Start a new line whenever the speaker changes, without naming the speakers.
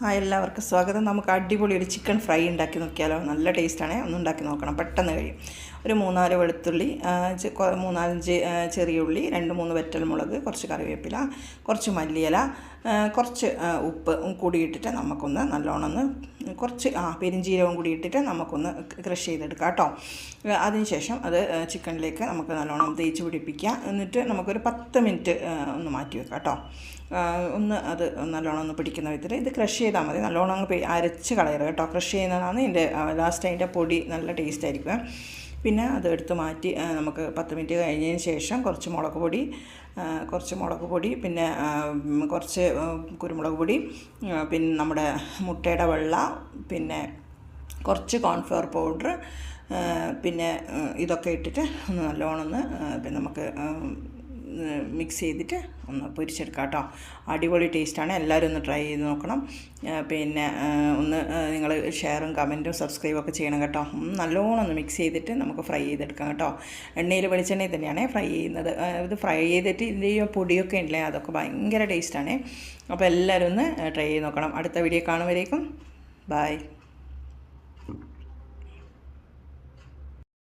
എല്ലാവർക്കും സ്വാഗതം. നമുക്ക് അടിപൊളി ഒരു ചിക്കൻ ഫ്രൈ ഉണ്ടാക്കി നോക്കിയാലോ. നല്ല ടേസ്റ്റാണ്. ഒന്ന് ഉണ്ടാക്കി നോക്കണം, പെട്ടെന്ന് കഴിയും. ഒരു 3-4 വെളുത്തുള്ളി, 3-5 ചെറിയ ഉള്ളി, 2-3 വറ്റൽമുളക്, കുറച്ച് കറിവേപ്പില, കുറച്ച് മല്ലിയില, കുറച്ച് ഉപ്പ് കൂടി ഇട്ടിട്ട് നമുക്കൊന്ന് നല്ലോണം കുറച്ച് പെരിഞ്ചീരകം കൂടി ഇട്ടിട്ട് നമുക്കൊന്ന് ക്രഷ് ചെയ്തെടുക്കാം കേട്ടോ. അതിനുശേഷം അത് ചിക്കനിലേക്ക് നമുക്ക് നല്ലോണം തേച്ച് പിടിപ്പിക്കുക. എന്നിട്ട് നമുക്കൊരു 10 മിനിറ്റ് ഒന്ന് മാറ്റി വെക്കാം കേട്ടോ. അത് നല്ലോണം പിടിക്കുന്ന വിധത്തിൽ ഇത് ക്രഷ് ചെയ്താൽ മതി. നല്ലോണം അരച്ച് കളയരുത് കേട്ടോ. ക്രഷ് ചെയ്യുന്നതാണ് ഇതിൻ്റെ ലാസ്റ്റ്. അതിൻ്റെ പൊടി നല്ല ടേസ്റ്റ് ആയിരിക്കും. പിന്നെ അത് എടുത്ത് മാറ്റി നമുക്ക് 10 മിനിറ്റ് കഴിഞ്ഞതിന് ശേഷം കുറച്ച് മുളക് പൊടി, പിന്നെ കുറച്ച് കുരുമുളക് പൊടി, പിന്നെ നമ്മുടെ മുട്ടയുടെ വെള്ള, പിന്നെ കുറച്ച് കോൺഫ്ലവർ പൗഡർ, പിന്നെ ഇതൊക്കെ ഇട്ടിട്ട് ഒന്ന് നല്ലോണം പിന്നെ നമുക്ക് മിക്സ് ചെയ്തിട്ട് ഒന്ന് പൊരിച്ചെടുക്കാം കേട്ടോ. അടിപൊളി ടേസ്റ്റാണ്. എല്ലാവരും ഒന്ന് ട്രൈ ചെയ്ത് നോക്കണം. പിന്നെ നിങ്ങൾ ഷെയറും കമൻറ്റും സബ്സ്ക്രൈബും ഒക്കെ ചെയ്യണം കേട്ടോ. നല്ലോണം ഒന്ന് മിക്സ് ചെയ്തിട്ട് നമുക്ക് ഫ്രൈ ചെയ്തെടുക്കാം കേട്ടോ. വെളിച്ചെണ്ണയിൽ തന്നെയാണ് ഫ്രൈ ചെയ്യുന്നത്. ഇത് ഫ്രൈ ചെയ്തിട്ട് ഇതിൻ്റെ ഈ പൊടിയൊക്കെ ഉണ്ടല്ലേ, അതൊക്കെ ഭയങ്കര ടേസ്റ്റാണ്. അപ്പോൾ എല്ലാവരും ഒന്ന് ട്രൈ ചെയ്ത് നോക്കണം. അടുത്ത വീഡിയോ കാണുമ്പോഴേക്കും ബൈ.